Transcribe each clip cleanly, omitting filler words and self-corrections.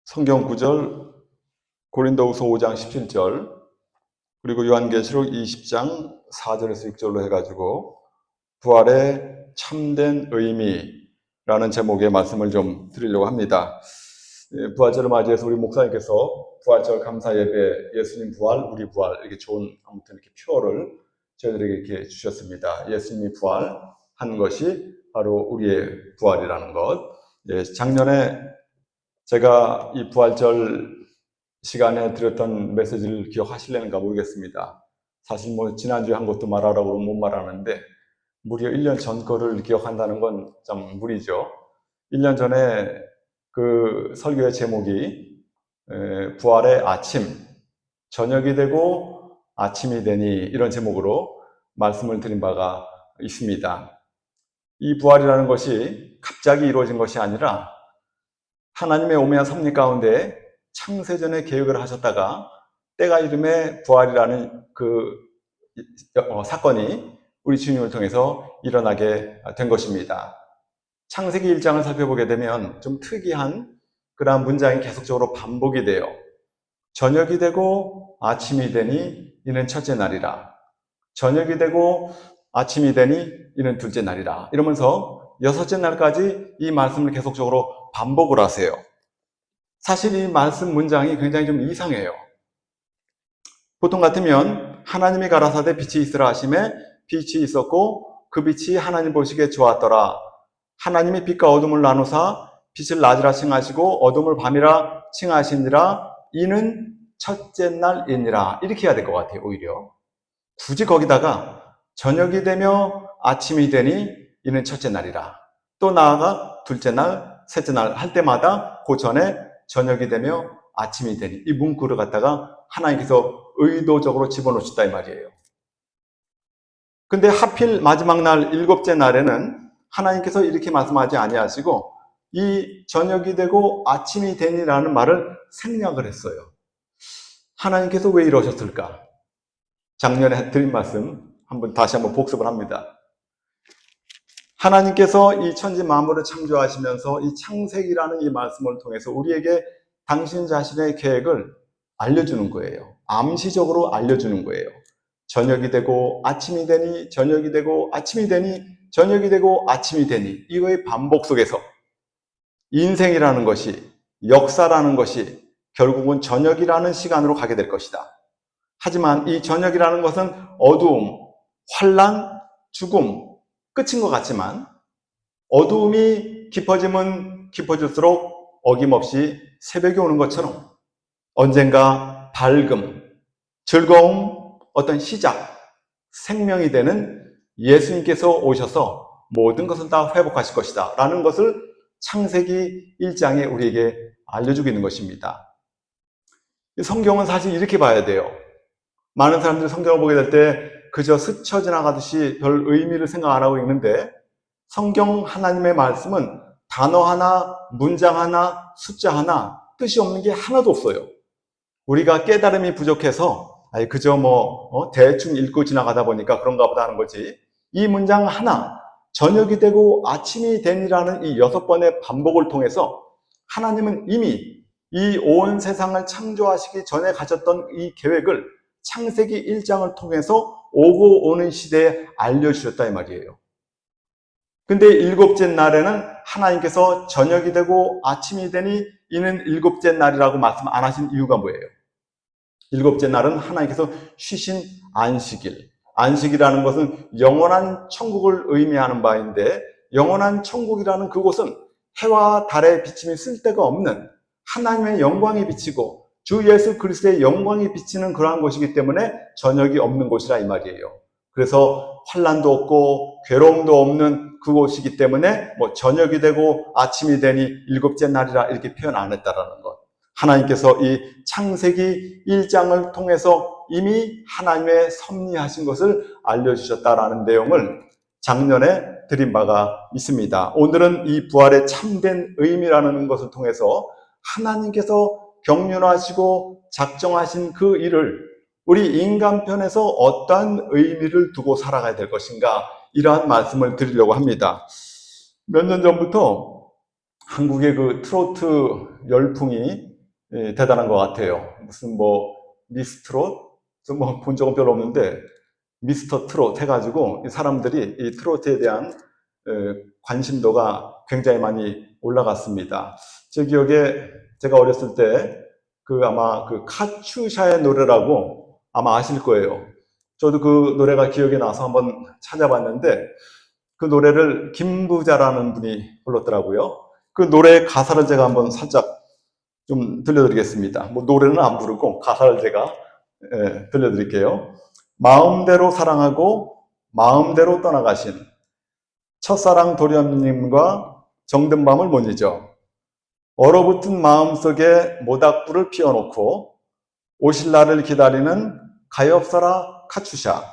성경 구절 고린도후서 5장 17절 그리고 요한계시록 20장 4절에서 6절로 해가지고 부활의 참된 의미라는 제목의 말씀을 좀 드리려고 합니다. 부활절을 맞이해서 우리 목사님께서 부활절 감사 예배, 예수님 부활, 우리 부활, 이렇게 좋은 아무튼 이렇게 표어를 저희들에게 이렇게 주셨습니다. 예수님이 부활한 것이 바로 우리의 부활이라는 것. 작년에 제가 이 부활절 시간에 드렸던 메시지를 기억하실려는가 모르겠습니다. 사실 지난주에 한 것도 말하라고 그러면 못 말하는데 무려 1년 전 거를 기억한다는 건 좀 무리죠. 1년 전에 그 설교의 제목이 부활의 아침, 저녁이 되고 아침이 되니, 이런 제목으로 말씀을 드린 바가 있습니다. 이 부활이라는 것이 갑자기 이루어진 것이 아니라 하나님의 오묘한 섭리 가운데 창세전에 계획을 하셨다가 때가 이름에 부활이라는 사건이 우리 주님을 통해서 일어나게 된 것입니다. 창세기 1장을 살펴보게 되면 좀 특이한 그러한 문장이 계속적으로 반복이 돼요. 저녁이 되고 아침이 되니 이는 첫째 날이라. 저녁이 되고 아침이 되니 이는 둘째 날이라. 이러면서 여섯째 날까지 이 말씀을 계속적으로 반복을 하세요. 사실 이 말씀 문장이 굉장히 좀 이상해요. 보통 같으면 하나님이 가라사대 빛이 있으라 하심에 빛이 있었고 그 빛이 하나님 보시기에 좋았더라. 하나님이 빛과 어둠을 나누사 빛을 낮이라 칭하시고 어둠을 밤이라 칭하시니라. 이는 첫째 날이니라. 이렇게 해야 될 것 같아요. 오히려 굳이 거기다가 저녁이 되며 아침이 되니 이는 첫째 날이라, 또 나아가 둘째 날, 셋째 날 할 때마다 그 전에 저녁이 되며 아침이 되니, 이 문구를 갖다가 하나님께서 의도적으로 집어넣으셨다 이 말이에요. 근데 하필 마지막 날 일곱째 날에는 하나님께서 이렇게 말씀하지 아니하시고 이 저녁이 되고 아침이 되니라는 말을 생략을 했어요. 하나님께서 왜 이러셨을까? 작년에 드린 말씀 다시 한번 복습을 합니다. 하나님께서 이 천지 만물을 창조하시면서 이 창세기라는 이 말씀을 통해서 우리에게 당신 자신의 계획을 알려주는 거예요. 암시적으로 알려주는 거예요. 저녁이 되고 아침이 되니, 저녁이 되고 아침이 되니, 저녁이 되고 아침이 되니, 이거의 반복 속에서 인생이라는 것이, 역사라는 것이 결국은 저녁이라는 시간으로 가게 될 것이다. 하지만 이 저녁이라는 것은 어두움, 환난, 죽음, 끝인 것 같지만 어두움이 깊어지면 깊어질수록 어김없이 새벽이 오는 것처럼 언젠가 밝음, 즐거움, 어떤 시작, 생명이 되는 예수님께서 오셔서 모든 것을 다 회복하실 것이다 라는 것을 창세기 1장에 우리에게 알려주고 있는 것입니다. 성경은 사실 이렇게 봐야 돼요. 많은 사람들이 성경을 보게 될 때 그저 스쳐 지나가듯이 별 의미를 생각 안 하고 읽는데, 성경 하나님의 말씀은 단어 하나, 문장 하나, 숫자 하나, 뜻이 없는 게 하나도 없어요. 우리가 깨달음이 부족해서 그저 대충 읽고 지나가다 보니까 그런가 보다 하는 거지, 이 문장 하나, 저녁이 되고 아침이 되니라는 이 6번의 반복을 통해서 하나님은 이미 이 온 세상을 창조하시기 전에 가졌던 이 계획을 창세기 1장을 통해서 오고 오는 시대에 알려주셨다 이 말이에요. 근데 일곱째 날에는 하나님께서 저녁이 되고 아침이 되니 이는 일곱째 날이라고 말씀 안 하신 이유가 뭐예요? 일곱째 날은 하나님께서 쉬신 안식일. 안식이라는 것은 영원한 천국을 의미하는 바인데, 영원한 천국이라는 그곳은 해와 달의 비침이 쓸데가 없는 하나님의 영광이 비치고 주 예수 그리스도의 영광이 비치는 그러한 곳이기 때문에 저녁이 없는 곳이라 이 말이에요. 그래서 환난도 없고 괴로움도 없는 그곳이기 때문에 저녁이 되고 아침이 되니 일곱째 날이라 이렇게 표현 안 했다라는 것. 하나님께서 이 창세기 1장을 통해서 이미 하나님의 섭리하신 것을 알려주셨다라는 내용을 작년에 드린 바가 있습니다. 오늘은 이 부활의 참된 의미라는 것을 통해서 하나님께서 경륜하시고 작정하신 그 일을 우리 인간편에서 어떠한 의미를 두고 살아가야 될 것인가, 이러한 말씀을 드리려고 합니다. 몇 년 전부터 한국의 그 트로트 열풍이 대단한 것 같아요. 무슨 미스트롯? 본 적은 별로 없는데 미스터 트롯 해가지고 이 사람들이 이 트로트에 대한 관심도가 굉장히 많이 올라갔습니다. 제 기억에 제가 어렸을 때 아마 그 카츄샤의 노래라고 아마 아실 거예요. 저도 그 노래가 기억이 나서 한번 찾아봤는데 그 노래를 김부자라는 분이 불렀더라고요. 그 노래의 가사를 제가 한번 살짝 좀 들려드리겠습니다. 노래는 안 부르고 가사를 제가 들려드릴게요. 마음대로 사랑하고 마음대로 떠나가신 첫사랑 도련님과 정든 밤을 못 잊어 얼어붙은 마음속에 모닥불을 피워놓고 오실 날을 기다리는 가엾어라 카츄샤.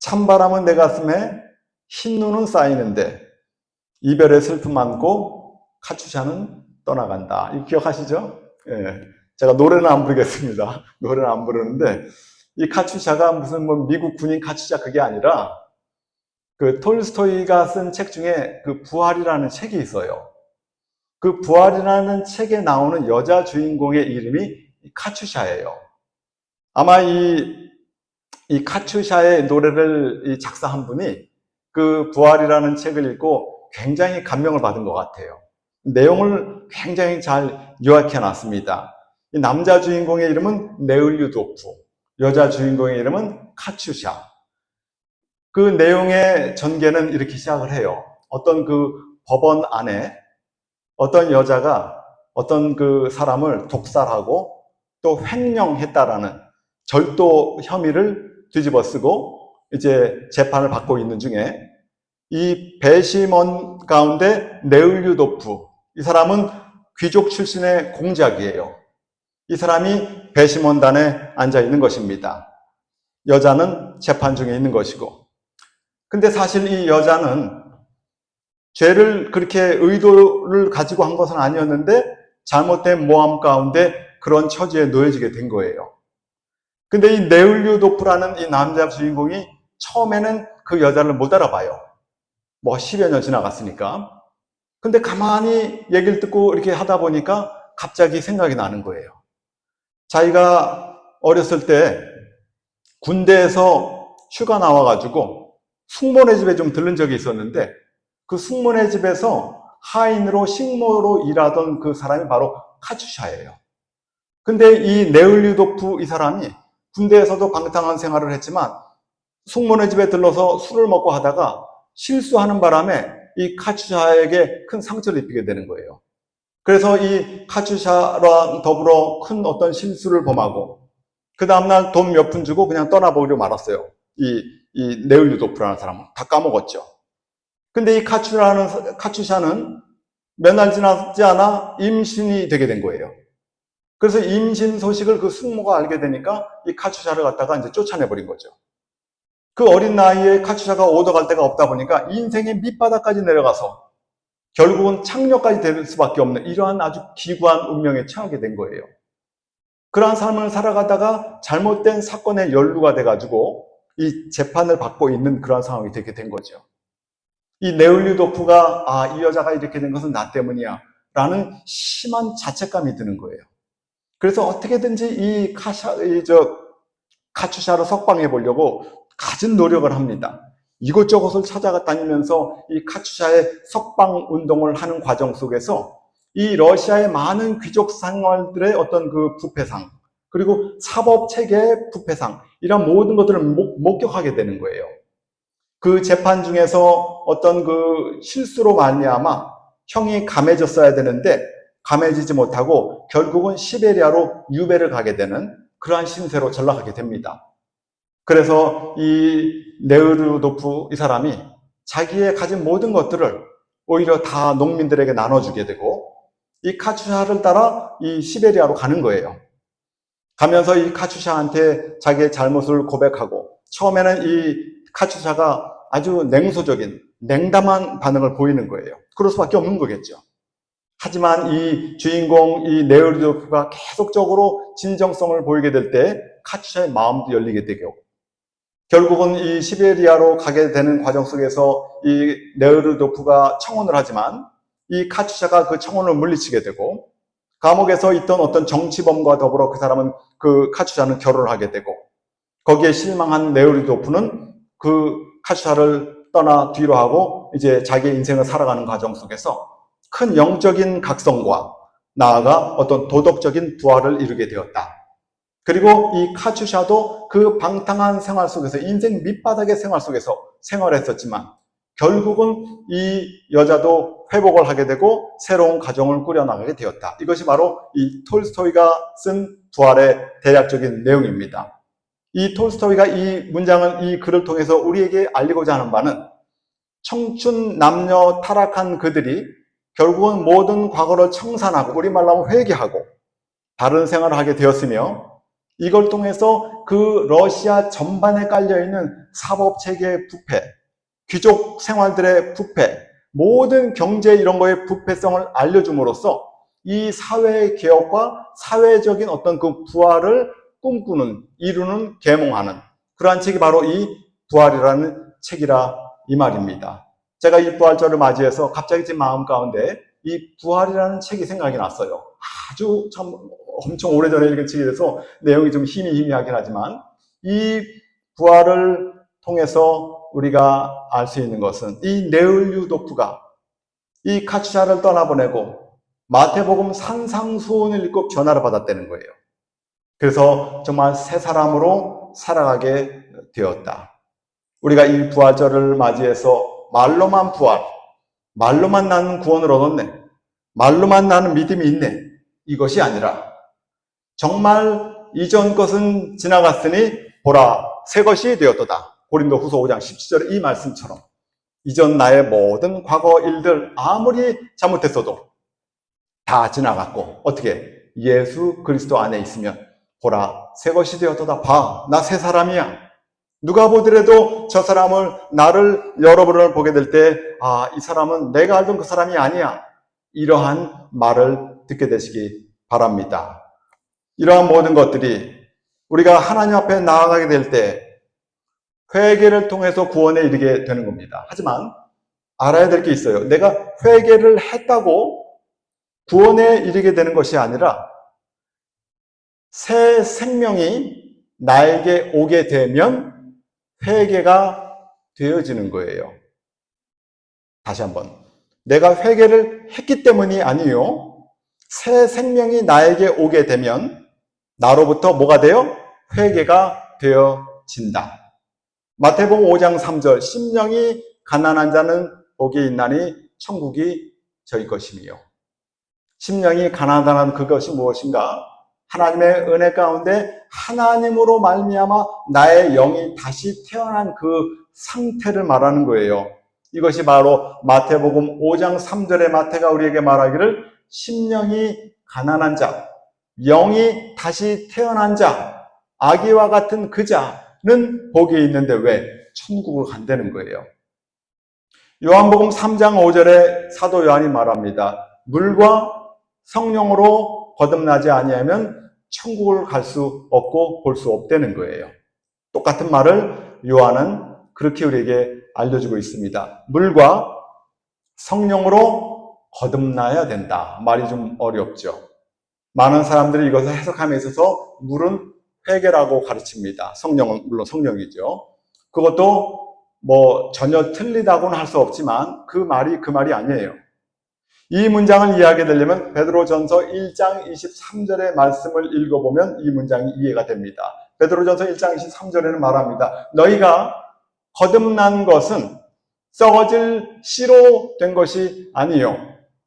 찬바람은 내 가슴에 흰눈은 쌓이는데 이별의 슬픔 안고 카츄샤는 떠나간다. 이거 기억하시죠? 예. 제가 노래는 안 부르겠습니다. 노래는 안 부르는데 이 카츄샤가 무슨 미국 군인 카츄샤 그게 아니라 그 톨스토이가 쓴 책 중에 그 부활이라는 책이 있어요. 그 부활이라는 책에 나오는 여자 주인공의 이름이 카츄샤예요. 아마 이 카츄샤의 노래를 작사한 분이 그 부활이라는 책을 읽고 굉장히 감명을 받은 것 같아요. 내용을 굉장히 잘 요약해 놨습니다. 이 남자 주인공의 이름은 네을류도프, 여자 주인공의 이름은 카츄샤. 그 내용의 전개는 이렇게 시작을 해요. 어떤 그 법원 안에 어떤 여자가 어떤 그 사람을 독살하고 또 횡령했다라는 절도 혐의를 뒤집어쓰고 이제 재판을 받고 있는 중에 이 배심원 가운데 네을류도프, 이 사람은 귀족 출신의 공작이에요. 이 사람이 배심원단에 앉아 있는 것입니다. 여자는 재판 중에 있는 것이고. 근데 사실 이 여자는 죄를 그렇게 의도를 가지고 한 것은 아니었는데 잘못된 모함 가운데 그런 처지에 놓여지게 된 거예요. 근데 이 네을류도프라는 이 남자 주인공이 처음에는 그 여자를 못 알아봐요. 10여 년 지나갔으니까. 근데 가만히 얘기를 듣고 이렇게 하다 보니까 갑자기 생각이 나는 거예요. 자기가 어렸을 때 군대에서 휴가 나와가지고 숙모네 집에 좀 들른 적이 있었는데 그 숙모네 집에서 하인으로 식모로 일하던 그 사람이 바로 카츄샤예요. 근데 이 네을류도프 이 사람이 군대에서도 방탕한 생활을 했지만 숙모네 집에 들러서 술을 먹고 하다가 실수하는 바람에 이 카츄샤에게 큰 상처를 입히게 되는 거예요. 그래서 이 카츄샤랑 더불어 큰 어떤 실수를 범하고 그 다음날 돈 몇 푼 주고 그냥 떠나버리고 말았어요. 이 네을류도프라는 사람은 다 까먹었죠. 근데 이 카츄샤는 몇 날 지나지 않아 임신이 되게 된 거예요. 그래서 임신 소식을 그 숙모가 알게 되니까 이 카츄샤를 갖다가 이제 쫓아내버린 거죠. 그 어린 나이에 카츄샤가 오더갈 데가 없다 보니까 인생의 밑바닥까지 내려가서 결국은 창녀까지 될 수밖에 없는 이러한 아주 기구한 운명에 처하게 된 거예요. 그러한 삶을 살아가다가 잘못된 사건에 연루가 돼가지고 이 재판을 받고 있는 그러한 상황이 되게 된 거죠. 이 네을류도프가 이 여자가 이렇게 된 것은 나 때문이야 라는 심한 자책감이 드는 거예요. 그래서 어떻게든지 이 카츄샤를 석방해 보려고 갖은 노력을 합니다. 이곳저곳을 찾아다니면서 이 카츄샤의 석방 운동을 하는 과정 속에서 이 러시아의 많은 귀족 생활들의 어떤 그 부패상, 그리고 사법 체계의 부패상, 이런 모든 것들을 목격하게 되는 거예요. 그 재판 중에서 어떤 그 실수로 말미암아 형이 감해졌어야 되는데 감해지지 못하고 결국은 시베리아로 유배를 가게 되는 그러한 신세로 전락하게 됩니다. 그래서 이 네으르도프 이 사람이 자기의 가진 모든 것들을 오히려 다 농민들에게 나눠주게 되고 이 카츄샤를 따라 이 시베리아로 가는 거예요. 가면서 이 카츄샤한테 자기의 잘못을 고백하고 처음에는 이 카츄샤가 아주 냉소적인 냉담한 반응을 보이는 거예요. 그럴 수밖에 없는 거겠죠. 하지만 이 주인공 이 네으르도프가 계속적으로 진정성을 보이게 될 때 카츄샤의 마음도 열리게 되고 결국은 이 시베리아로 가게 되는 과정 속에서 이 네르도프가 청혼을 하지만 이 카츄샤가 그 청혼을 물리치게 되고, 감옥에서 있던 어떤 정치범과 더불어 그 사람은, 그 카츄샤는 결혼을 하게 되고, 거기에 실망한 네르도프는 그 카츄샤를 떠나 뒤로 하고 이제 자기의 인생을 살아가는 과정 속에서 큰 영적인 각성과 나아가 어떤 도덕적인 부활을 이루게 되었다. 그리고 이 카츄샤도 그 방탕한 생활 속에서, 인생 밑바닥의 생활 속에서 생활했었지만 결국은 이 여자도 회복을 하게 되고 새로운 가정을 꾸려나가게 되었다. 이것이 바로 이 톨스토이가 쓴 부활의 대략적인 내용입니다. 이 톨스토이가 이 문장을, 이 글을 통해서 우리에게 알리고자 하는 바는, 청춘 남녀 타락한 그들이 결국은 모든 과거를 청산하고, 우리말로 하면 회개하고 바른 생활을 하게 되었으며, 이걸 통해서 그 러시아 전반에 깔려있는 사법체계의 부패, 귀족 생활들의 부패, 모든 경제 이런 거의 부패성을 알려줌으로써 이 사회의 개혁과 사회적인 어떤 그 부활을 꿈꾸는, 이루는, 계몽하는 그러한 책이 바로 이 부활이라는 책이라 이 말입니다. 제가 이 부활절을 맞이해서 갑자기 제 마음 가운데 이 부활이라는 책이 생각이 났어요. 아주 참 엄청 오래전에 읽은 책이라서 내용이 좀 희미하긴 하지만, 이 부활을 통해서 우리가 알 수 있는 것은 이 네르도프가 이 카츄샤를 떠나보내고 마태복음 산상수훈을 읽고 변화를 받았다는 거예요. 그래서 정말 새 사람으로 살아가게 되었다. 우리가 이 부활절을 맞이해서 말로만 부활, 말로만 나는 구원을 얻었네, 말로만 나는 믿음이 있네, 이것이 아니라 정말 이전 것은 지나갔으니 보라 새 것이 되었도다. 고린도후서 5장 17절의 이 말씀처럼 이전 나의 모든 과거 일들 아무리 잘못했어도 다 지나갔고, 어떻게? 예수 그리스도 안에 있으면 보라 새 것이 되었도다. 봐, 나 새 사람이야. 누가 보더라도 저 사람을, 나를 여러분을 보게 될 때, 아, 이 사람은 내가 알던 그 사람이 아니야, 이러한 말을 듣게 되시기 바랍니다. 이러한 모든 것들이 우리가 하나님 앞에 나아가게 될 때 회개를 통해서 구원에 이르게 되는 겁니다. 하지만 알아야 될 게 있어요. 내가 회개를 했다고 구원에 이르게 되는 것이 아니라 새 생명이 나에게 오게 되면 회개가 되어지는 거예요. 다시 한번, 내가 회개를 했기 때문이 아니요, 새 생명이 나에게 오게 되면 나로부터 뭐가 돼요? 회개가 되어진다. 마태복음 5장 3절, 심령이 가난한 자는 복이 있나니 천국이 저희 것이며. 심령이 가난하다는 그것이 무엇인가? 하나님의 은혜 가운데 하나님으로 말미암아 나의 영이 다시 태어난 그 상태를 말하는 거예요. 이것이 바로 마태복음 5장 3절의 마태가 우리에게 말하기를, 심령이 가난한 자, 영이 다시 태어난 자, 아기와 같은 그 자는 복이 있는데 왜 천국을 간다는 거예요. 요한복음 3장 5절에 사도 요한이 말합니다. 물과 성령으로 거듭나지 아니하면 천국을 갈 수 없고 볼 수 없다는 거예요. 똑같은 말을 요한은 그렇게 우리에게 알려주고 있습니다. 물과 성령으로 거듭나야 된다. 말이 좀 어렵죠. 많은 사람들이 이것을 해석함에 있어서 물은 회개라고 가르칩니다. 성령은 물론 성령이죠. 그것도 뭐 전혀 틀리다고는 할 수 없지만 그 말이 아니에요. 이 문장을 이해하게 되려면 베드로전서 1장 23절의 말씀을 읽어보면 이 문장이 이해가 됩니다. 베드로전서 1장 23절에는 말합니다. 너희가 거듭난 것은 썩어질 씨로 된 것이 아니요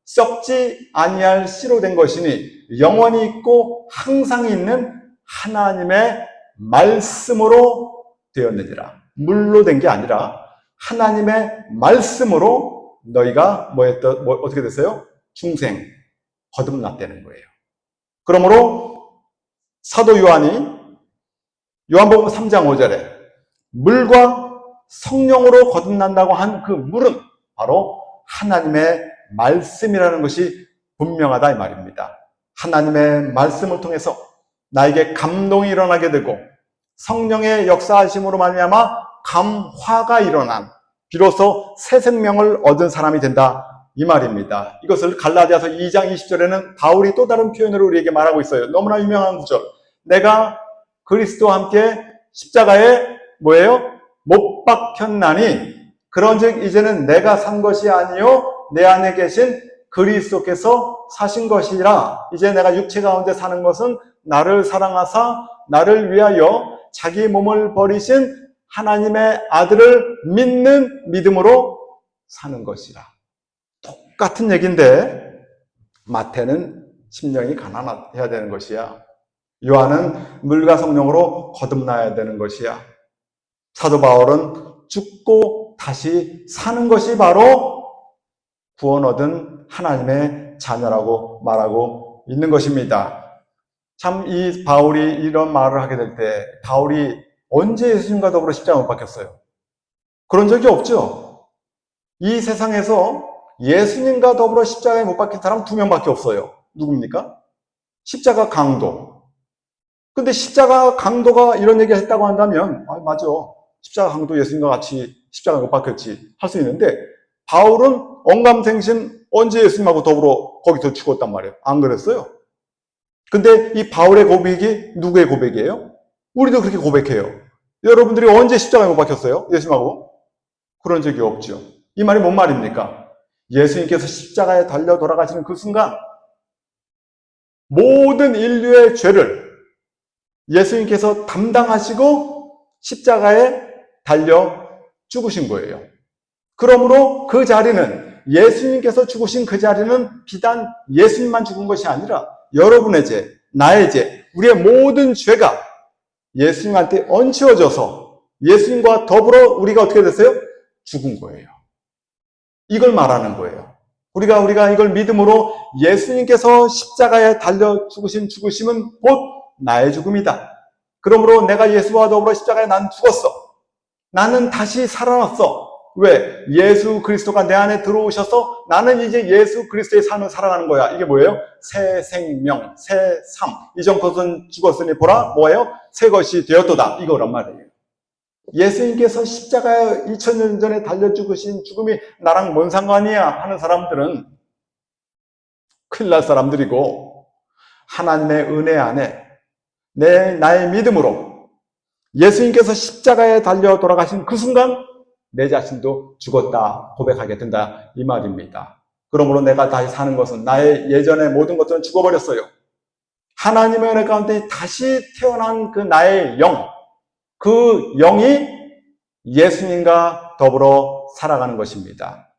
썩지 아니할 씨로 된 것이니 영원히 있고 항상 있는 하나님의 말씀으로 되었느니라. 물로 된 게 아니라 하나님의 말씀으로 너희가 어떻게 됐어요? 중생, 거듭났다는 거예요. 그러므로 사도 요한이 요한복음 3장 5절에 물과 성령으로 거듭난다고 한 그 물은 바로 하나님의 말씀이라는 것이 분명하다 이 말입니다. 하나님의 말씀을 통해서 나에게 감동이 일어나게 되고 성령의 역사하심으로 말미암아 감화가 일어난 비로소 새 생명을 얻은 사람이 된다 이 말입니다. 이것을 갈라디아서 2장 20절에는 바울이 또 다른 표현으로 우리에게 말하고 있어요. 너무나 유명한 구절. 내가 그리스도와 함께 십자가에 뭐예요? 못 박혔나니 그런즉 이제는 내가 산 것이 아니요 내 안에 계신 그리스도께서 사신 것이라. 이제 내가 육체 가운데 사는 것은 나를 사랑하사 나를 위하여 자기 몸을 버리신 하나님의 아들을 믿는 믿음으로 사는 것이라. 똑같은 얘기인데 마태는 심령이 가난해야 되는 것이야. 요한은 물과 성령으로 거듭나야 되는 것이야. 사도 바울은 죽고 다시 사는 것이 바로 구원 얻은 하나님의 자녀라고 말하고 있는 것입니다. 참 이 바울이 이런 말을 하게 될 때 바울이 언제 예수님과 더불어 십자가 못 박혔어요? 그런 적이 없죠. 이 세상에서 예수님과 더불어 십자가에 못 박힌 사람 2명밖에 없어요. 누굽니까? 십자가 강도. 근데 십자가 강도가 이런 얘기 했다고 한다면 맞아. 십자가 강도 예수님과 같이 십자가에 못 박혔지 할 수 있는데 바울은 언감생신 언제 예수님하고 더불어 거기서 죽었단 말이에요. 안 그랬어요? 근데 이 바울의 고백이 누구의 고백이에요? 우리도 그렇게 고백해요. 여러분들이 언제 십자가에 못 박혔어요? 예수님하고? 그런 적이 없죠. 이 말이 뭔 말입니까? 예수님께서 십자가에 달려 돌아가시는 그 순간 모든 인류의 죄를 예수님께서 담당하시고 십자가에 달려 죽으신 거예요. 그러므로 그 자리는 예수님께서 죽으신 그 자리는 비단 예수님만 죽은 것이 아니라 여러분의 죄, 나의 죄, 우리의 모든 죄가 예수님한테 얹혀져서 예수님과 더불어 우리가 어떻게 됐어요? 죽은 거예요. 이걸 말하는 거예요. 우리가 이걸 믿음으로 예수님께서 십자가에 달려 죽으신 죽으심은 곧 나의 죽음이다. 그러므로 내가 예수와 더불어 십자가에 난 죽었어. 나는 다시 살아났어. 왜? 예수 그리스도가 내 안에 들어오셔서 나는 이제 예수 그리스도의 삶을 살아가는 거야. 이게 뭐예요? 새 생명, 새 삶. 이전 것은 죽었으니 보라, 뭐예요? 새 것이 되었도다. 이거란 말이에요. 예수님께서 십자가에 2000년 전에 달려 죽으신 죽음이 나랑 뭔 상관이야 하는 사람들은 큰일 날 사람들이고, 하나님의 은혜 안에 나의 믿음으로 예수님께서 십자가에 달려 돌아가신 그 순간 내 자신도 죽었다 고백하게 된다 이 말입니다. 그러므로 내가 다시 사는 것은 나의 예전의 모든 것들은 죽어버렸어요. 하나님의 은혜 가운데 다시 태어난 그 나의 영, 그 영이 예수님과 더불어 살아가는 것입니다.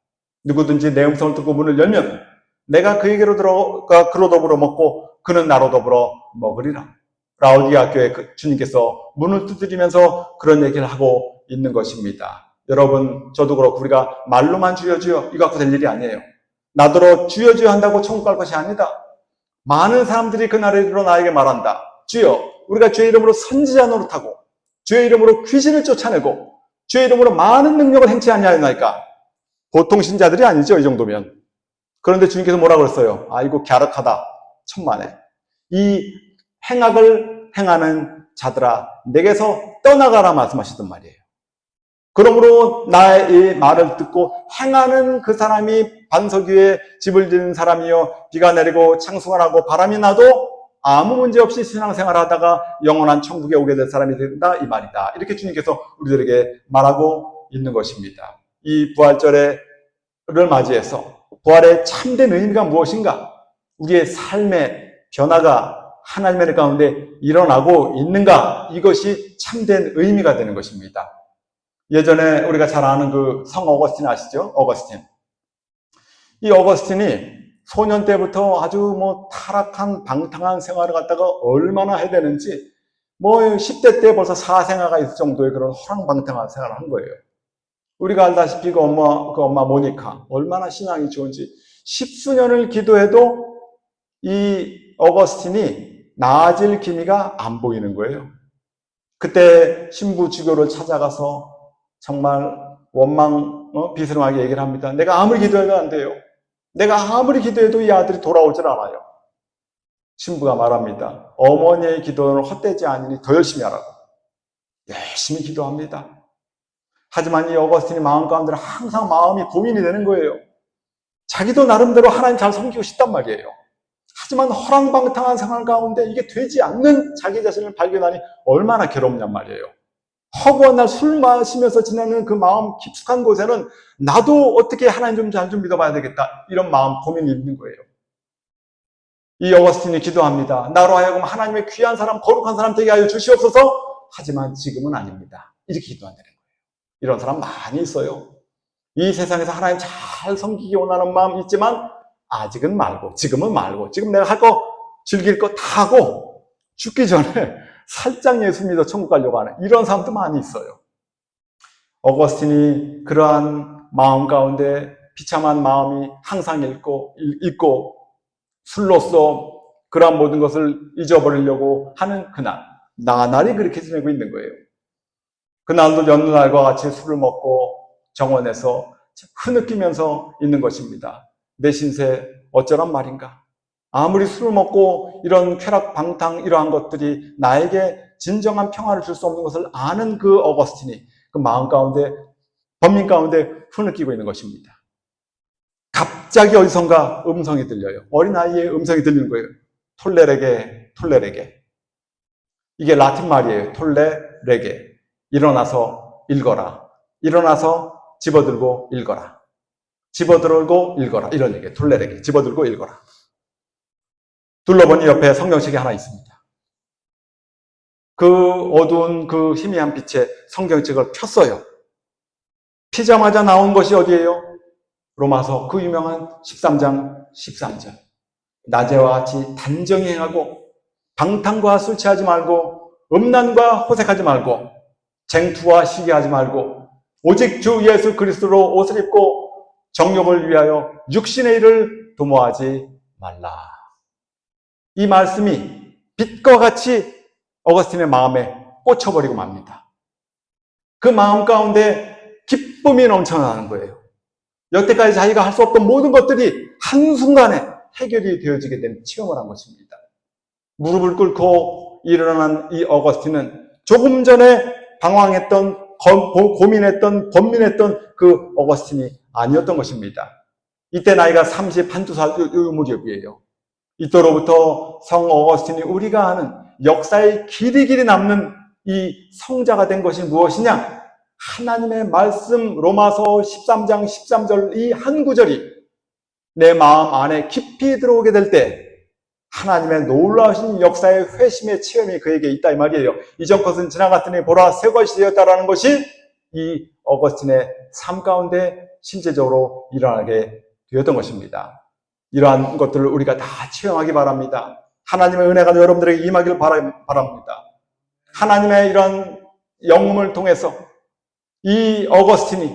누구든지 내 음성을 듣고 문을 열면 내가 그에게로 들어가 그로 더불어 먹고 그는 나로 더불어 먹으리라. 라오디게아 교회 주님께서 문을 두드리면서 그런 얘기를 하고 있는 것입니다. 여러분, 저도 그렇고 우리가 말로만 주여 주여 이거 갖고 될 일이 아니에요. 나더러 주여 주여 한다고 천국 갈 것이 아니다. 많은 사람들이 그날에 이르러 나에게 말한다. 주여, 우리가 주의 이름으로 선지자 노릇하고 주의 이름으로 귀신을 쫓아내고 주의 이름으로 많은 능력을 행치 아니하였나이까. 보통 신자들이 아니죠, 이 정도면. 그런데 주님께서 뭐라고 그랬어요? 아이고 갸륵하다, 천만에. 이 행악을 행하는 자들아, 내게서 떠나가라 말씀하시던 말이에요. 그러므로 나의 이 말을 듣고 행하는 그 사람이 반석 위에 집을 짓는 사람이요, 비가 내리고 창수가 나고 바람이 나도 아무 문제 없이 신앙생활을 하다가 영원한 천국에 오게 될 사람이 된다 이 말이다. 이렇게 주님께서 우리들에게 말하고 있는 것입니다. 이 부활절을 맞이해서 부활의 참된 의미가 무엇인가? 우리의 삶의 변화가 하나님의 은혜 가운데 일어나고 있는가? 이것이 참된 의미가 되는 것입니다. 예전에 우리가 잘 아는 그 성 어거스틴 아시죠? 어거스틴. 이 어거스틴이 소년 때부터 아주 타락한 방탕한 생활을 갖다가 얼마나 해야 되는지 10대 때 벌써 사생아가 있을 정도의 그런 허랑방탕한 생활을 한 거예요. 우리가 알다시피 그 엄마 모니카 얼마나 신앙이 좋은지 10수년을 기도해도 이 어거스틴이 나아질 기미가 안 보이는 거예요. 그때 신부 주교를 찾아가서 정말 비스름하게 얘기를 합니다. 내가 아무리 기도해도 안 돼요. 내가 아무리 기도해도 이 아들이 돌아오질 않아요. 신부가 말합니다. 어머니의 기도는 헛되지 아니니 더 열심히 하라고. 열심히 기도합니다. 하지만 이 어거스틴이 마음 가운데 항상 마음이 고민이 되는 거예요. 자기도 나름대로 하나님 잘 섬기고 싶단 말이에요. 하지만 허랑방탕한 생활 가운데 이게 되지 않는 자기 자신을 발견하니 얼마나 괴롭냔 말이에요. 허구한 날 술 마시면서 지내는 그 마음 깊숙한 곳에는 나도 어떻게 하나님 좀 잘 좀 믿어봐야 되겠다, 이런 마음 고민이 있는 거예요. 이 어거스틴이 기도합니다. 나로 하여금 하나님의 귀한 사람, 거룩한 사람 되게 하여 주시옵소서. 하지만 지금은 아닙니다. 이렇게 기도한다는 거예요. 이런 사람 많이 있어요. 이 세상에서 하나님 잘 섬기기 원하는 마음 있지만 아직은 말고, 지금은 말고, 지금 내가 할 거, 즐길 거 다 하고 죽기 전에 살짝 예수 믿어 천국 가려고 하는 이런 사람도 많이 있어요. 어거스틴이 그러한 마음 가운데 비참한 마음이 항상 있고 술로써 그러한 모든 것을 잊어버리려고 하는 그날, 나날이 그렇게 지내고 있는 거예요. 그날도 여느 날과 같이 술을 먹고 정원에서 흐느끼면서 있는 것입니다. 내 신세 어쩌란 말인가? 아무리 술을 먹고 이런 쾌락 방탕 이러한 것들이 나에게 진정한 평화를 줄 수 없는 것을 아는 그 어거스틴이 그 마음 가운데, 번민 가운데 흐느끼고 있는 것입니다. 갑자기 어디선가 음성이 들려요. 어린아이의 음성이 들리는 거예요. 톨레레게, 톨레레게. 이게 라틴 말이에요. 톨레레게. 일어나서 읽어라. 일어나서 집어들고 읽어라. 집어들고 읽어라. 이런 얘기예요. 톨레레게. 집어들고 읽어라. 둘러보니 옆에 성경책이 하나 있습니다. 그 어두운 그 희미한 빛에 성경책을 폈어요. 피자마자 나온 것이 어디예요? 로마서 그 유명한 13장 13절. 낮에와 같이 단정히 행하고 방탕과 술 취하지 말고 음란과 호색하지 말고 쟁투와 시기하지 말고 오직 주 예수 그리스도로 옷을 입고 정욕을 위하여 육신의 일을 도모하지 말라. 이 말씀이 빛과 같이 어거스틴의 마음에 꽂혀버리고 맙니다. 그 마음 가운데 기쁨이 넘쳐나는 거예요. 여태까지 자기가 할 수 없던 모든 것들이 한순간에 해결이 되어지게 된 체험을 한 것입니다. 무릎을 꿇고 일어난 이 어거스틴은 조금 전에 방황했던, 고민했던, 번민했던 그 어거스틴이 아니었던 것입니다. 이때 나이가 30 한두 살 요 무렵이에요. 이때로부터 성 어거스틴이 우리가 아는 역사에 길이 남는 이 성자가 된 것이 무엇이냐? 하나님의 말씀 로마서 13장 13절 이 한 구절이 내 마음 안에 깊이 들어오게 될 때 하나님의 놀라우신 역사의 회심의 체험이 그에게 있다 이 말이에요. 이전 것은 지나갔더니 보라 새 것이 되었다라는 것이 이 어거스틴의 삶 가운데 실제적으로 일어나게 되었던 것입니다. 이러한 것들을 우리가 다 체험하기 바랍니다. 하나님의 은혜가 여러분들에게 임하기를 바랍니다. 하나님의 이런 영음을 통해서 이 어거스틴이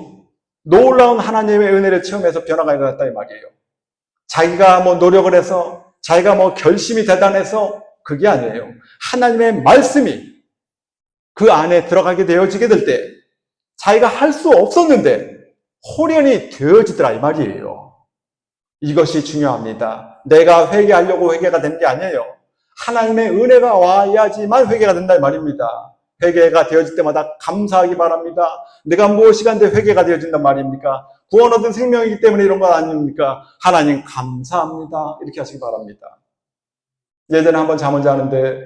놀라운 하나님의 은혜를 체험해서 변화가 일어났다 이 말이에요. 자기가 노력을 해서, 자기가 결심이 대단해서 그게 아니에요. 하나님의 말씀이 그 안에 들어가게 되어지게 될 때 자기가 할 수 없었는데 호련히 되어지더라 이 말이에요. 이것이 중요합니다. 내가 회개하려고 회개가 되는 게 아니에요. 하나님의 은혜가 와야지만 회개가 된다 이 말입니다. 회개가 되어질 때마다 감사하기 바랍니다. 내가 무엇이 간데 회개가 되어진단 말입니까? 구원 얻은 생명이기 때문에 이런 건 아닙니까? 하나님 감사합니다. 이렇게 하시기 바랍니다. 예전에 한번 잠을 자는데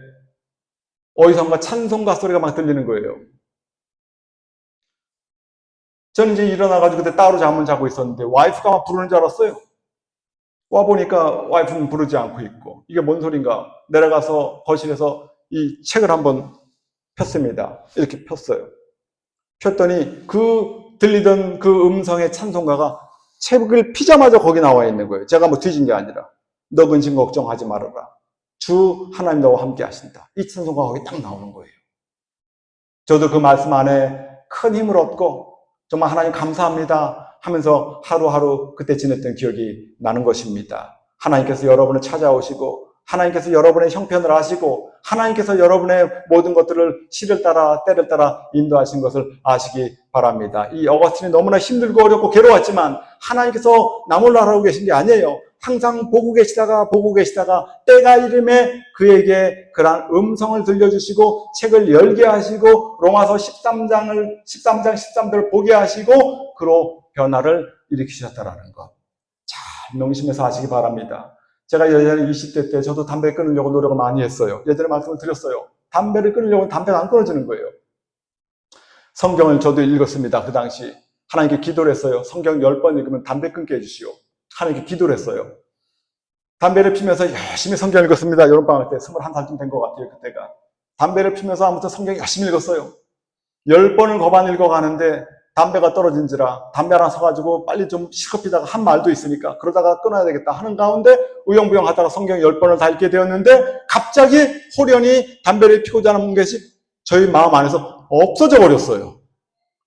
어디선가 찬송가 소리가 막 들리는 거예요. 저는 이제 일어나가지고 그때 따로 잠을 자고 있었는데 와이프가 막 부르는 줄 알았어요. 와보니까 와이프는 부르지 않고 있고 이게 뭔 소린가? 내려가서 거실에서 이 책을 한번 폈습니다. 이렇게 폈어요. 폈더니 들리던 그 음성의 찬송가가 책을 피자마자 거기 나와 있는 거예요. 제가 뒤진 게 아니라 너 근심 걱정하지 말아라. 주 하나님 너와 함께 하신다. 이 찬송가가 거기 딱 나오는 거예요. 저도 그 말씀 안에 큰 힘을 얻고 정말 하나님 감사합니다 하면서 하루하루 그때 지냈던 기억이 나는 것입니다. 하나님께서 여러분을 찾아오시고 하나님께서 여러분의 형편을 아시고 하나님께서 여러분의 모든 것들을 시를 따라 때를 따라 인도하신 것을 아시기 바랍니다. 이 어거스틴이 너무나 힘들고 어렵고 괴로웠지만 하나님께서 나 몰라 하고 계신 게 아니에요. 항상 보고 계시다가 때가 이름에 그에게 그러한 음성을 들려주시고 책을 열게 하시고 로마서 13장 13절을 보게 하시고 그로 변화를 일으키셨다라는 것. 잘 명심해서 하시기 바랍니다. 제가 예전에 20대 때 저도 담배 끊으려고 노력을 많이 했어요. 예전에 말씀을 드렸어요. 담배를 끊으려고 담배가 안 끊어지는 거예요. 성경을 저도 읽었습니다. 그 당시 하나님께 기도를 했어요. 성경 10번 읽으면 담배 끊게 해주시오. 하나님께 기도를 했어요. 담배를 피면서 열심히 성경 읽었습니다. 여름방학 때 21살쯤 된 것 같아요. 그때가. 담배를 피면서 아무튼 성경 열심히 읽었어요. 10번을 거반 읽어가는데 담배가 떨어진지라 담배 하나 사가지고 빨리 좀 실컷 피다가 한 말도 있으니까 그러다가 끊어야 되겠다 하는 가운데 우영부영 하다가 성경 10번을 다 읽게 되었는데 갑자기 홀연히 담배를 피고자 하는 것이 저희 마음 안에서 없어져 버렸어요.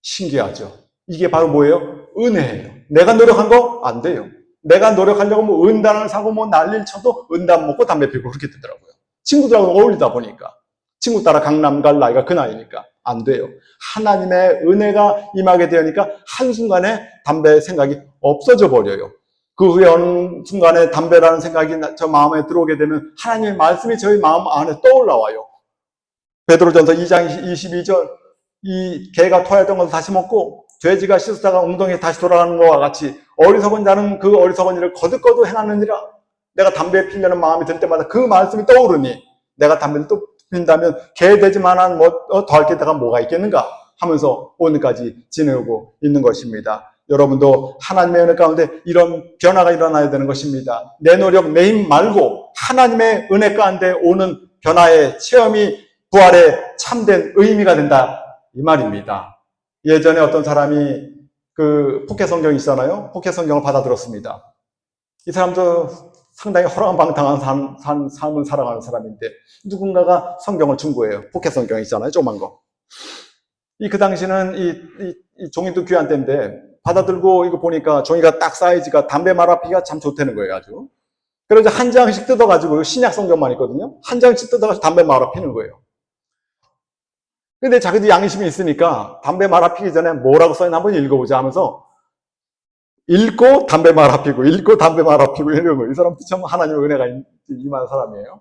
신기하죠? 이게 바로 뭐예요? 은혜예요. 내가 노력한 거 안 돼요. 내가 노력하려고 뭐 은단을 사고 뭐 난리를 쳐도 은단 먹고 담배 피고 그렇게 되더라고요. 친구들하고 어울리다 보니까. 친구 따라 강남 갈 나이가 그 나이니까 안 돼요. 하나님의 은혜가 임하게 되니까 한순간에 담배 생각이 없어져 버려요. 그 후에 어느 순간에 담배라는 생각이 저 마음에 들어오게 되면 하나님의 말씀이 저희 마음 안에 떠올라와요. 베드로전서 2장 22절 이 개가 토하였던 것을 다시 먹고 돼지가 씻었다가 웅덩이에 다시 돌아가는 것과 같이 어리석은 자는 그 어리석은 일을 거듭거듭 행하느니라. 내가 담배 피려는 마음이 들 때마다 그 말씀이 떠오르니 내가 담배를 또 핀다면 개 되지만한 뭐 더할 게 내가 뭐가 있겠는가 하면서 오늘까지 지내고 있는 것입니다. 여러분도 하나님의 은혜 가운데 이런 변화가 일어나야 되는 것입니다. 내 노력, 내 힘 말고 하나님의 은혜 가운데 오는 변화의 체험이 부활의 참된 의미가 된다 이 말입니다. 예전에 어떤 사람이 그 포켓 성경이 있잖아요. 포켓 성경을 받아들었습니다. 이 사람도 상당히 허랑방탕한 삶을 살아가는 사람인데 누군가가 성경을 준 거예요. 포켓 성경 있잖아요. 조그만 거. 그 당시는 이 종이도 귀한 때인데 받아들고 이거 보니까 종이가 딱 사이즈가 담배 말아피기가 참 좋다는 거예요. 아주. 그래서 한 장씩 뜯어가지고 신약 성경만 있거든요. 한 장씩 뜯어가지고 담배 말아피는 거예요. 근데 자기도 양심이 있으니까 담배 말아피기 전에 뭐라고 써있나 한번 읽어보자 하면서 읽고 담배 말아피고 읽고 담배 말아피고 이런 거예요. 이 사람도 참 하나님의 은혜가 임한 사람이에요.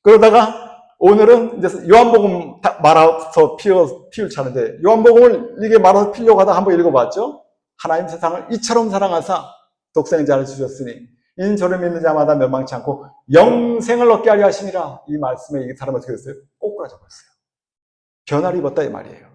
그러다가 오늘은 이제 요한복음 말아서 피울 차는데 요한복음을 이게 말아서 피려고 하다 한번 읽어봤죠. 하나님 세상을 이처럼 사랑하사 독생자를 주셨으니 인 저를 믿는 자마다 멸망치 않고 영생을 얻게 하려 하심이라. 이 말씀에 이 사람은 어떻게 됐어요? 꼬꾸라져 버렸어요. 변화를 입었다 이 말이에요.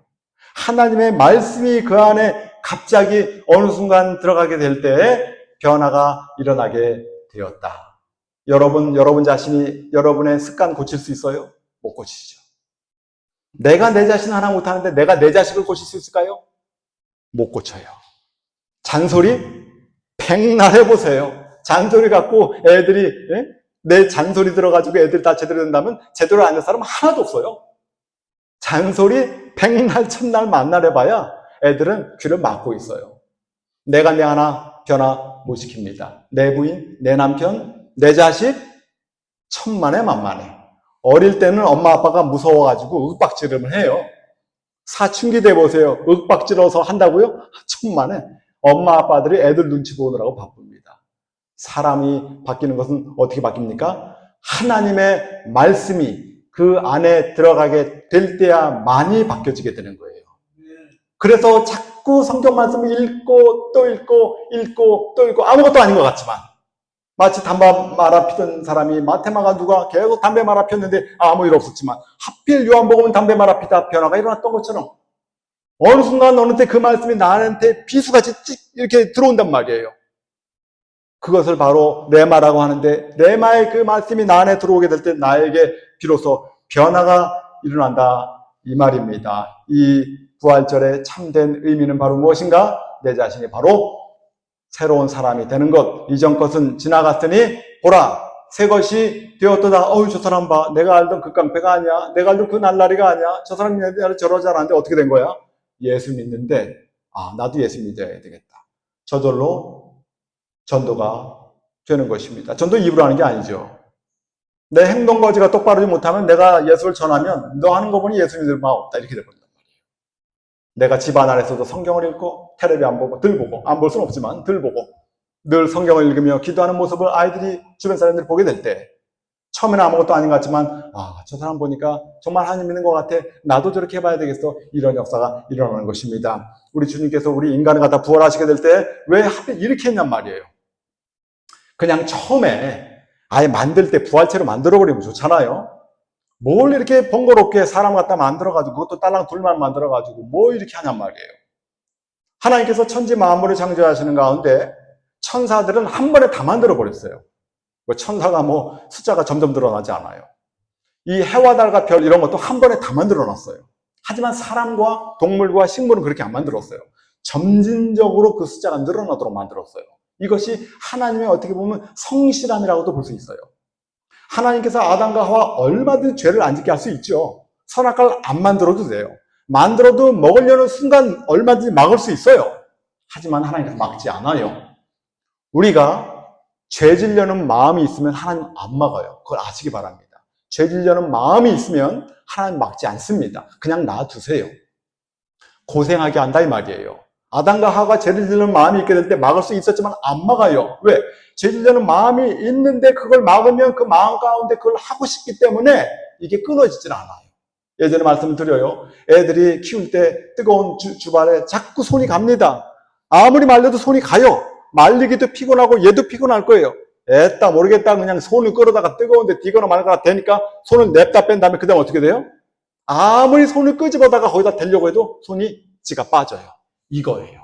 하나님의 말씀이 그 안에 갑자기 어느 순간 들어가게 될 때 변화가 일어나게 되었다. 여러분 자신이 여러분의 습관 고칠 수 있어요? 못 고치시죠. 내가 내 자신 하나 못하는데 내가 내 자식을 고칠 수 있을까요? 못 고쳐요. 잔소리? 백날 해보세요. 잔소리 갖고 애들이 내 잔소리 들어가지고 애들이 다 제대로 된다면 제대로 안 된 사람 하나도 없어요. 잔소리 백날 천날 만날 해봐야 애들은 귀를 막고 있어요. 내가 내 하나 변화 못 시킵니다. 내 부인, 내 남편, 내 자식 천만에 만만해. 어릴 때는 엄마 아빠가 무서워가지고 윽박지름을 해요. 사춘기 돼 보세요. 윽박지러서 한다고요? 천만에. 엄마 아빠들이 애들 눈치 보느라고 바쁩니다. 사람이 바뀌는 것은 어떻게 바뀝니까? 하나님의 말씀이 그 안에 들어가게 될 때야 많이 바뀌어지게 되는 거예요. 그래서 자꾸 성경 말씀을 읽고 또 읽고 아무것도 아닌 것 같지만 마치 담배 말아 피던 사람이 마테마가 누가 계속 담배 말아 폈는데 아무 일 없었지만 하필 요한복음은 담배 말아 피다 변화가 일어났던 것처럼 어느 순간 어느 때 그 말씀이 나한테 비수같이 이렇게 들어온단 말이에요. 그것을 바로 레마라고 하는데 레마의 그 말씀이 나 안에 들어오게 될 때 나에게 비로소 변화가 일어난다 이 말입니다. 이 부활절의 참된 의미는 바로 무엇인가? 내 자신이 바로 새로운 사람이 되는 것. 이전 것은 지나갔으니 보라 새 것이 되었도다. 어우 저 사람 봐. 내가 알던 그 깡패가 아니야. 내가 알던 그 날라리가 아니야. 저 사람이 저러지 않았는데 어떻게 된 거야? 예수 믿는데 나도 예수 믿어야 되겠다. 저절로 전도가 되는 것입니다. 전도 입으로 하는 게 아니죠. 내 행동 거지가 똑바르지 못하면 내가 예수를 전하면 너 하는 거 보니 예수 믿을 바 없다 이렇게 돼버린단 말이에요. 내가 집안 안에서도 성경을 읽고 텔레비 안 보고 들 보고 안 볼 수는 없지만 들 보고 늘 성경을 읽으며 기도하는 모습을 아이들이, 주변 사람들이 보게 될 때 처음에는 아무것도 아닌 것 같지만, 저 사람 보니까 정말 하나님 믿는 것 같아, 나도 저렇게 해봐야 되겠어, 이런 역사가 일어나는 것입니다. 우리 주님께서 우리 인간을 갖다 부활하시게 될 때 왜 하필 이렇게 했냔 말이에요. 그냥 처음에 아예 만들 때 부활체로 만들어버리면 좋잖아요. 뭘 이렇게 번거롭게 사람 갖다 만들어가지고, 그것도 딸랑 둘만 만들어가지고 뭐 이렇게 하냔 말이에요. 하나님께서 천지 만물을 창조하시는 가운데 천사들은 한 번에 다 만들어버렸어요. 천사가 숫자가 점점 늘어나지 않아요. 이 해와 달과 별 이런 것도 한 번에 다 만들어놨어요. 하지만 사람과 동물과 식물은 그렇게 안 만들었어요. 점진적으로 그 숫자가 늘어나도록 만들었어요. 이것이 하나님의 어떻게 보면 성실함이라고도 볼 수 있어요. 하나님께서 아담과 하와 얼마든지 죄를 안 짓게 할 수 있죠. 선악과를 안 만들어도 돼요. 만들어도 먹으려는 순간 얼마든지 막을 수 있어요. 하지만 하나님께서 막지 않아요. 우리가 죄 지려는 마음이 있으면 하나님 안 막아요. 그걸 아시기 바랍니다. 죄 지려는 마음이 있으면 하나님 막지 않습니다. 그냥 놔두세요. 고생하게 한다 이 말이에요. 아담과 하와가 죄를 지려는 마음이 있게 될 때 막을 수 있었지만 안 막아요. 왜? 죄 지려는 마음이 있는데 그걸 막으면 그 마음 가운데 그걸 하고 싶기 때문에 이게 끊어지질 않아요. 예전에 말씀을 드려요. 애들이 키울 때 뜨거운 주발에 자꾸 손이 갑니다. 아무리 말려도 손이 가요. 말리기도 피곤하고 얘도 피곤할 거예요. 애따 모르겠다 그냥 손을 끌어다가 뜨거운데 디거나 말거나 되니까 손을 냅다 뺀 다음에 그 다음 어떻게 돼요? 아무리 손을 끄집어다가 거기다 대려고 해도 손이 지가 빠져요. 이거예요.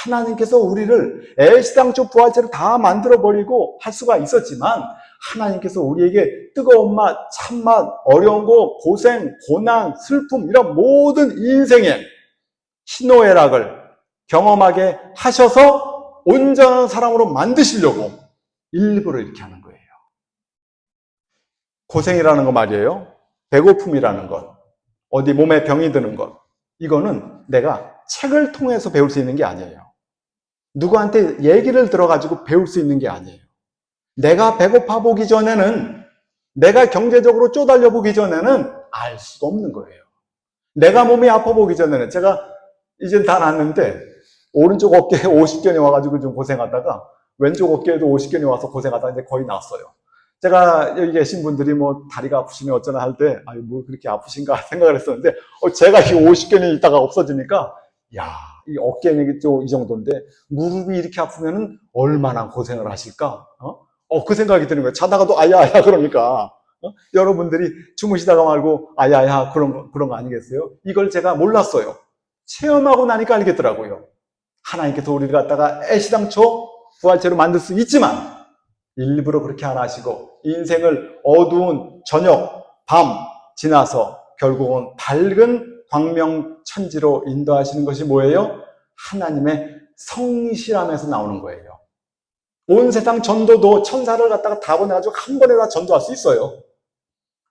하나님께서 우리를 애시당초 부활체로 다 만들어버리고 할 수가 있었지만 하나님께서 우리에게 뜨거운 맛, 찬맛, 어려운 거, 고생, 고난, 슬픔 이런 모든 인생의 희노애락을 경험하게 하셔서 온전한 사람으로 만드시려고 일부러 이렇게 하는 거예요. 고생이라는 거 말이에요. 배고픔이라는 것, 어디 몸에 병이 드는 것, 이거는 내가 책을 통해서 배울 수 있는 게 아니에요. 누구한테 얘기를 들어가지고 배울 수 있는 게 아니에요. 내가 배고파 보기 전에는, 내가 경제적으로 쪼달려 보기 전에는 알 수가 없는 거예요. 내가 몸이 아파 보기 전에는, 제가 이젠 다 낫는데 오른쪽 어깨에 50견이 와가지고 좀 고생하다가 왼쪽 어깨에도 50견이 와서 고생하다가 이제 거의 났어요. 제가 여기 계신 분들이 다리가 아프시면 어쩌나 할 때, 뭐 그렇게 아프신가 생각을 했었는데, 제가 이 50견이 있다가 없어지니까, 이 어깨는 이 정도인데, 무릎이 이렇게 아프면은 얼마나 고생을 하실까? 그 생각이 드는 거예요. 자다가도 아야아야 그러니까. 여러분들이 주무시다가 말고 아야야 그런 거 아니겠어요? 이걸 제가 몰랐어요. 체험하고 나니까 알겠더라고요. 하나님께서 우리를 갖다가 애시당초 부활체로 만들 수 있지만 일부러 그렇게 안 하시고 인생을 어두운 저녁, 밤 지나서 결국은 밝은 광명천지로 인도하시는 것이 뭐예요? 하나님의 성실함에서 나오는 거예요. 온 세상 전도도 천사를 갖다가 다 보내가지고 한 번에 다 전도할 수 있어요.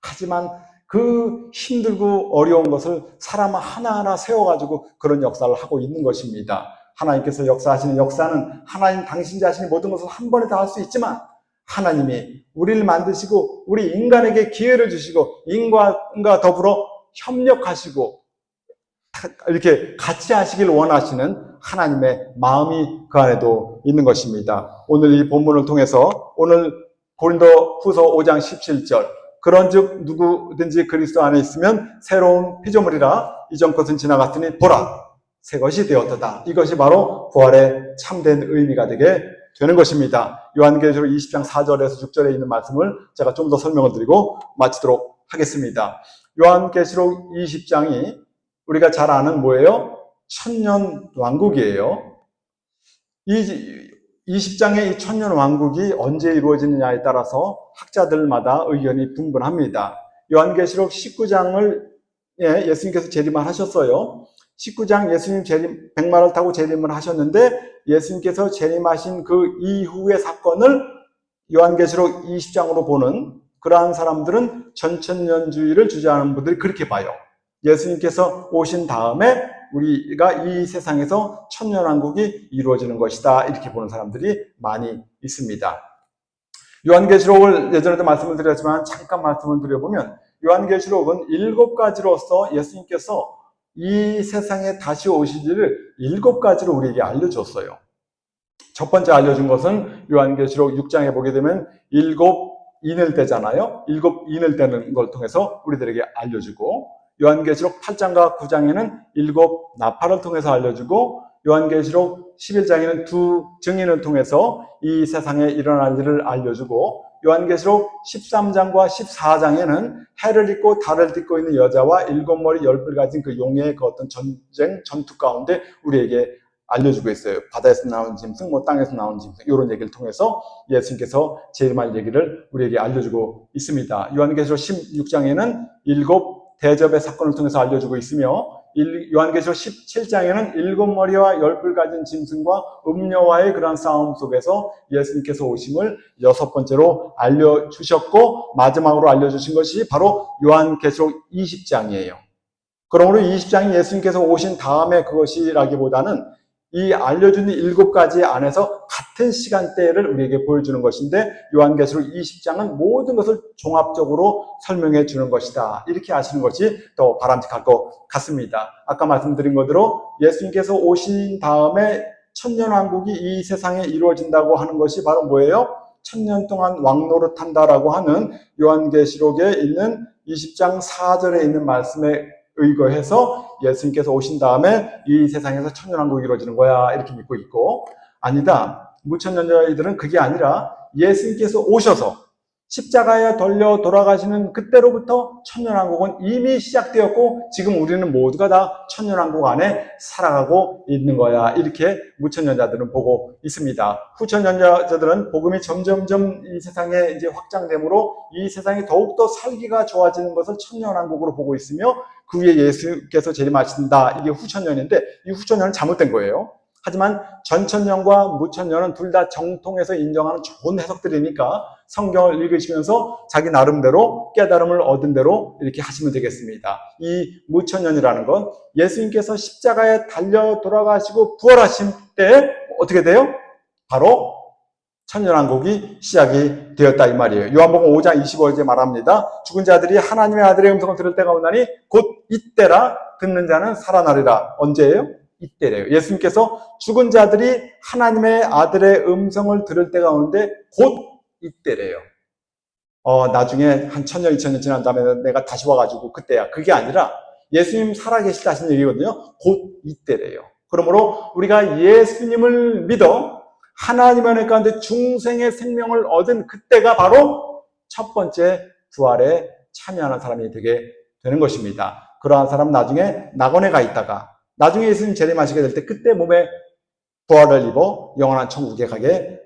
하지만 그 힘들고 어려운 것을 사람 하나하나 세워가지고 그런 역사를 하고 있는 것입니다. 하나님께서 역사하시는 역사는 하나님 당신 자신이 모든 것을 한 번에 다 할 수 있지만 하나님이 우리를 만드시고 우리 인간에게 기회를 주시고 인간과 더불어 협력하시고 이렇게 같이 하시길 원하시는 하나님의 마음이 그 안에도 있는 것입니다. 오늘 이 본문을 통해서 오늘 고린도 후서 5장 17절 그런즉 누구든지 그리스도 안에 있으면 새로운 피조물이라 이전 것은 지나갔으니 보라 새 것이 되었도다. 이것이 바로 부활의 참된 의미가 되게 되는 것입니다. 요한계시록 20장 4절에서 6절에 있는 말씀을 제가 좀 더 설명을 드리고 마치도록 하겠습니다. 요한계시록 20장이 우리가 잘 아는 뭐예요? 천년 왕국이에요. 이 20장의 이 천년 왕국이 언제 이루어지느냐에 따라서 학자들마다 의견이 분분합니다. 요한계시록 19장을 예수님께서 재림을 하셨어요. 19장 예수님 백마를 타고 재림을 하셨는데 예수님께서 재림하신 그 이후의 사건을 요한계시록 20장으로 보는 그러한 사람들은 전천년주의를 주장하는 분들이 그렇게 봐요. 예수님께서 오신 다음에 우리가 이 세상에서 천년왕국이 이루어지는 것이다 이렇게 보는 사람들이 많이 있습니다. 요한계시록을 예전에도 말씀을 드렸지만 잠깐 말씀을 드려보면 요한계시록은 7가지로서 예수님께서 이 세상에 다시 오실 일을 7가지로 우리에게 알려줬어요. 첫 번째 알려준 것은 요한계시록 6장에 보게 되면 일곱 인을 떼잖아요. 일곱 인을 떼는 걸 통해서 우리들에게 알려주고, 요한계시록 8장과 9장에는 일곱 나팔을 통해서 알려주고, 요한계시록 11장에는 두 증인을 통해서 이 세상에 일어날 일을 알려주고, 요한계시록 13장과 14장에는 해를 입고 달을 딛고 있는 여자와 일곱 머리 열뿔 가진 그 용의 그 어떤 전쟁, 전투 가운데 우리에게 알려주고 있어요. 바다에서 나온 짐승, 땅에서 나온 짐승, 이런 얘기를 통해서 예수님께서 재림할 얘기를 우리에게 알려주고 있습니다. 요한계시록 16장에는 일곱 대접의 사건을 통해서 알려주고 있으며, 요한계시록 17장에는 일곱 머리와 열뿔 가진 짐승과 음녀와의 그러한 싸움 속에서 예수님께서 오심을 여섯 번째로 알려주셨고, 마지막으로 알려주신 것이 바로 요한계시록 20장이에요. 그러므로 20장이 예수님께서 오신 다음에 그것이라기보다는 이 알려준 일곱 가지 안에서 같은 시간대를 우리에게 보여주는 것인데, 요한계시록 20장은 모든 것을 종합적으로 설명해 주는 것이다. 이렇게 아시는 것이 더 바람직할 것 같습니다. 아까 말씀드린 것대로 예수님께서 오신 다음에 천년왕국이 이 세상에 이루어진다고 하는 것이 바로 뭐예요? 천년 동안 왕노릇한다라고 하는 요한계시록에 있는 20장 4절에 있는 말씀에 의거해서 예수님께서 오신 다음에 이 세상에서 천년왕국이 이루어지는 거야, 이렇게 믿고 있고, 아니다, 무천년자들은 그게 아니라 예수님께서 오셔서 십자가에 돌려 돌아가시는 그때로부터 천년왕국은 이미 시작되었고, 지금 우리는 모두가 다 천년왕국 안에 살아가고 있는 거야, 이렇게 무천년자들은 보고 있습니다. 후천년자들은 복음이 점점점 이 세상에 이제 확장됨으로 이 세상이 더욱더 살기가 좋아지는 것을 천년왕국으로 보고 있으며, 그 위에 예수께서 재림하신다, 이게 후천년인데 이 후천년은 잘못된 거예요. 하지만 전천년과 무천년은 둘 다 정통해서 인정하는 좋은 해석들이니까 성경을 읽으시면서 자기 나름대로 깨달음을 얻은 대로 이렇게 하시면 되겠습니다. 이 무천년이라는 건 예수님께서 십자가에 달려 돌아가시고 부활하신 때 어떻게 돼요? 바로 천년왕국이 시작이 되었다, 이 말이에요. 요한복음 5장 25절에 말합니다. 죽은 자들이 하나님의 아들의 음성을 들을 때가 오나니 곧 이때라. 듣는 자는 살아나리라. 언제예요? 이때래요. 예수님께서 죽은 자들이 하나님의 아들의 음성을 들을 때가 오는데 곧 이때래요. 나중에 한 1000년, 2000년 지난 다음에 내가 다시 와가지고 그때야. 그게 아니라 예수님 살아계시다 하신 얘기거든요. 곧 이때래요. 그러므로 우리가 예수님을 믿어 하나님의 은혜 가운데 중생의 생명을 얻은 그때가 바로 첫 번째 부활에 참여하는 사람이 되게 되는 것입니다. 그러한 사람 나중에 낙원에 가 있다가 나중에 예수님 재림하시게 될 때 그때 몸에 부활을 입어 영원한 천국에 가게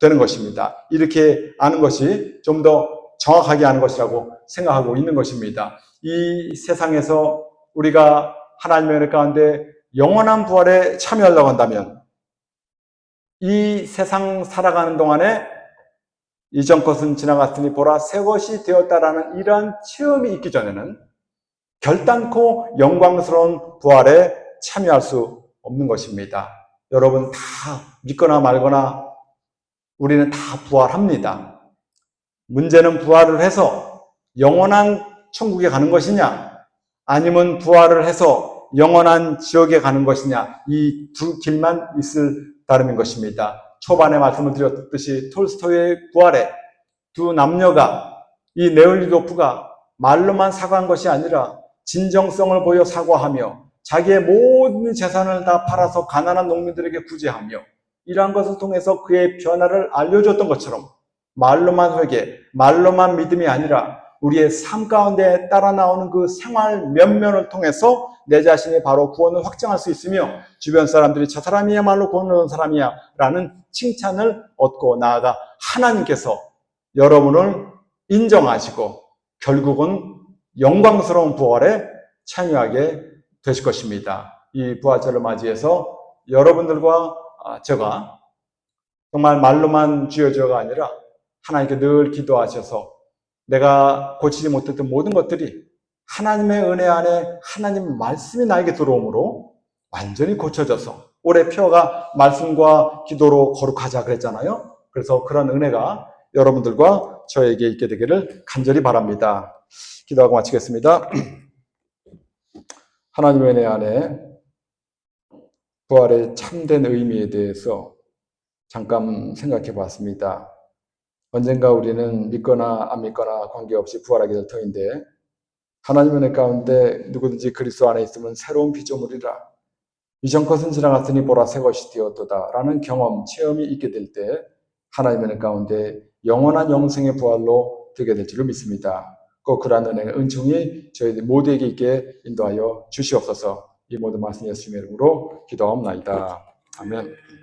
되는 것입니다. 이렇게 아는 것이 좀 더 정확하게 아는 것이라고 생각하고 있는 것입니다. 이 세상에서 우리가 하나님의 은혜 가운데 영원한 부활에 참여하려고 한다면 이 세상 살아가는 동안에 이전 것은 지나갔으니 보라 새 것이 되었다라는 이러한 체험이 있기 전에는 결단코 영광스러운 부활에 참여할 수 없는 것입니다. 여러분 다 믿거나 말거나 우리는 다 부활합니다. 문제는 부활을 해서 영원한 천국에 가는 것이냐, 아니면 부활을 해서 영원한 지옥에 가는 것이냐, 이 두 길만 있을 따름인 것입니다. 초반에 말씀을 드렸듯이 톨스토이의 부활에 두 남녀가, 이 네올리도프가 말로만 사과한 것이 아니라 진정성을 보여 사과하며 자기의 모든 재산을 다 팔아서 가난한 농민들에게 구제하며 이러한 것을 통해서 그의 변화를 알려줬던 것처럼 말로만 회개, 말로만 믿음이 아니라 우리의 삶 가운데 따라 나오는 그 생활 면면을 통해서 내 자신이 바로 구원을 확정할 수 있으며 주변 사람들이 저 사람이야말로 구원 얻은 사람이야 라는 칭찬을 얻고 나아가 하나님께서 여러분을 인정하시고 결국은 영광스러운 부활에 참여하게 되실 것입니다. 이 부활절을 맞이해서 여러분들과 제가 정말 말로만 주여 주여가 아니라 하나님께 늘 기도하셔서 내가 고치지 못했던 모든 것들이 하나님의 은혜 안에 하나님 말씀이 나에게 들어오므로 완전히 고쳐져서 올해 표가 말씀과 기도로 거룩하자 그랬잖아요. 그래서 그런 은혜가 여러분들과 저에게 있게 되기를 간절히 바랍니다. 기도하고 마치겠습니다. 하나님의 은혜 안에 부활의 참된 의미에 대해서 잠깐 생각해 봤습니다. 언젠가 우리는 믿거나 안 믿거나 관계없이 부활하게 될 터인데 하나님의 은혜 가운데 누구든지 그리스도 안에 있으면 새로운 피조물이라. 이전 것은 지나갔으니 보라 새 것이 되었도다 라는 경험, 체험이 있게 될 때 하나님의 은혜 가운데 영원한 영생의 부활로 되게 될 줄을 믿습니다. 꼭 그러한 은혜의 은총이 저희 모두에게 있게 인도하여 주시옵소서. 이 모든 말씀 예수님의 이름으로 기도하옵나이다. 아멘.